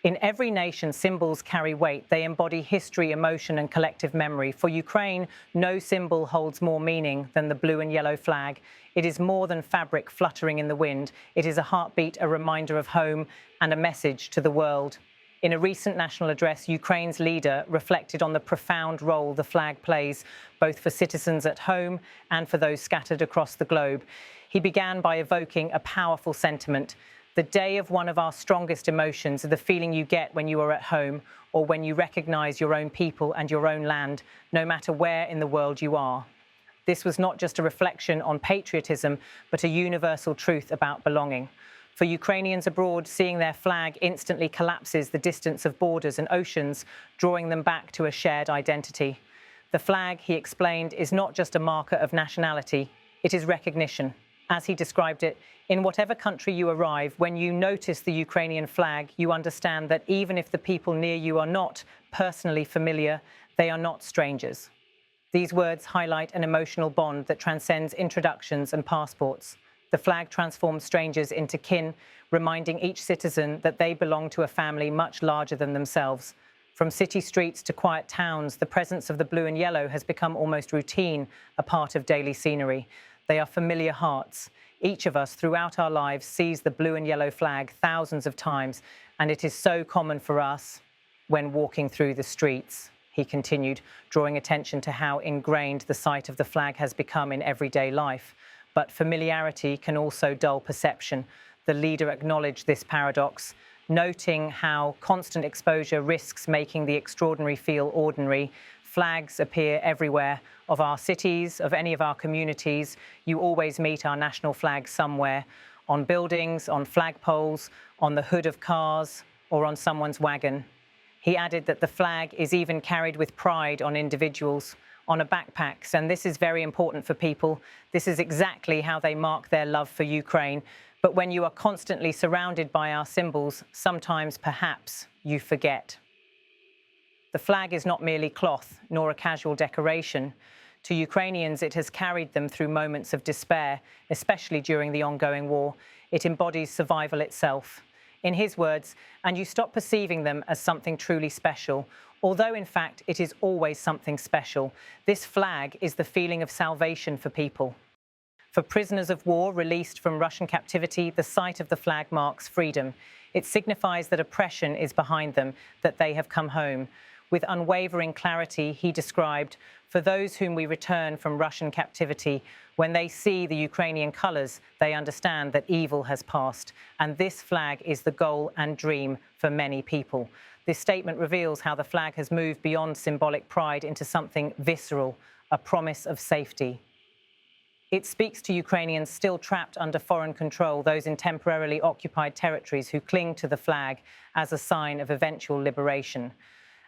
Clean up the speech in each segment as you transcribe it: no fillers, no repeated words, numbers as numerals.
In every nation, symbols carry weight. They embody history, emotion, and collective memory. For Ukraine, no symbol holds more meaning than the blue and yellow flag. It is more than fabric fluttering in the wind. It is a heartbeat, a reminder of home, and a message to the world. In a recent national address, Ukraine's leader reflected on the profound role the flag plays, both for citizens at home and for those scattered across the globe. He began by evoking a powerful sentiment. The day of one of our strongest emotions are the feeling you get when you are at home or when you recognize your own people and your own land, no matter where in the world you are. This was not just a reflection on patriotism, but a universal truth about belonging. For Ukrainians abroad, seeing their flag instantly collapses the distance of borders and oceans, drawing them back to a shared identity. The flag, he explained, is not just a marker of nationality, it is recognition. As he described it, in whatever country you arrive, when you notice the Ukrainian flag, you understand that even if the people near you are not personally familiar, they are not strangers. These words highlight an emotional bond that transcends introductions and passports. The flag transforms strangers into kin, reminding each citizen that they belong to a family much larger than themselves. From city streets to quiet towns, the presence of the blue and yellow has become almost routine, a part of daily scenery. They are familiar hearts. Each of us throughout our lives sees the blue and yellow flag thousands of times, and it is so common for us when walking through the streets, he continued, drawing attention to how ingrained the sight of the flag has become in everyday life. But familiarity can also dull perception. The leader acknowledged this paradox, noting how constant exposure risks making the extraordinary feel ordinary. Flags appear everywhere, of our cities, of any of our communities. You always meet our national flag somewhere, on buildings, on flagpoles, on the hood of cars, or on someone's wagon. He added that the flag is even carried with pride on individuals, on backpacks, and this is very important for people. This is exactly how they mark their love for Ukraine. But when you are constantly surrounded by our symbols, sometimes, perhaps, you forget. The flag is not merely cloth, nor a casual decoration. To Ukrainians, it has carried them through moments of despair, especially during the ongoing war. It embodies survival itself. In his words, and you stop perceiving them as something truly special, although in fact it is always something special. This flag is the feeling of salvation for people. For prisoners of war released from Russian captivity, the sight of the flag marks freedom. It signifies that oppression is behind them, that they have come home. With unwavering clarity, he described, for those whom we return from Russian captivity, when they see the Ukrainian colours, they understand that evil has passed. And this flag is the goal and dream for many people. This statement reveals how the flag has moved beyond symbolic pride into something visceral, a promise of safety. It speaks to Ukrainians still trapped under foreign control, those in temporarily occupied territories who cling to the flag as a sign of eventual liberation.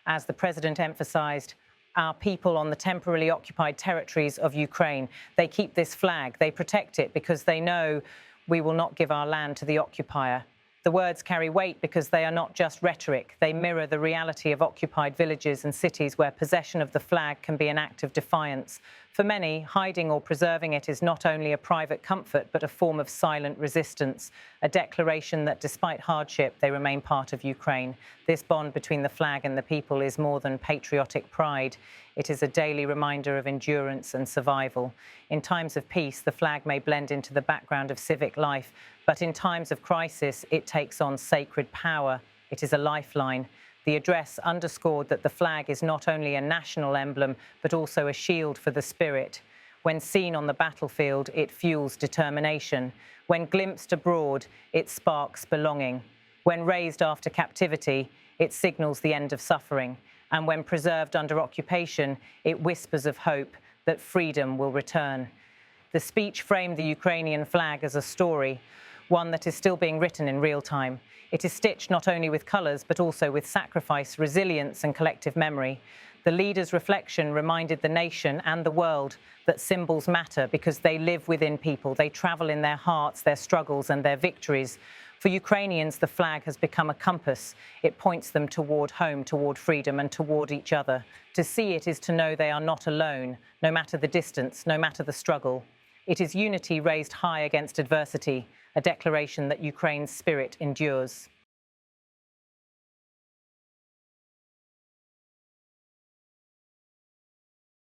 As the president emphasized, our people on the temporarily occupied territories of Ukraine, they keep this flag, they protect it because they know we will not give our land to the occupier. The words carry weight because they are not just rhetoric. They mirror the reality of occupied villages and cities where possession of the flag can be an act of defiance. For many, hiding or preserving it is not only a private comfort, but a form of silent resistance, a declaration that despite hardship, they remain part of Ukraine. This bond between the flag and the people is more than patriotic pride. It is a daily reminder of endurance and survival. In times of peace, the flag may blend into the background of civic life, but in times of crisis, it takes on sacred power. It is a lifeline. The address underscored that the flag is not only a national emblem, but also a shield for the spirit. When seen on the battlefield, it fuels determination. When glimpsed abroad, it sparks belonging. When raised after captivity, it signals the end of suffering. And when preserved under occupation, it whispers of hope that freedom will return. The speech framed the Ukrainian flag as a story, one that is still being written in real time. It is stitched not only with colours, but also with sacrifice, resilience, and collective memory. The leader's reflection reminded the nation and the world that symbols matter because they live within people. They travel in their hearts, their struggles, and their victories. For Ukrainians, the flag has become a compass. It points them toward home, toward freedom, and toward each other. To see it is to know they are not alone, no matter the distance, no matter the struggle. It is unity raised high against adversity, a declaration that Ukraine's spirit endures.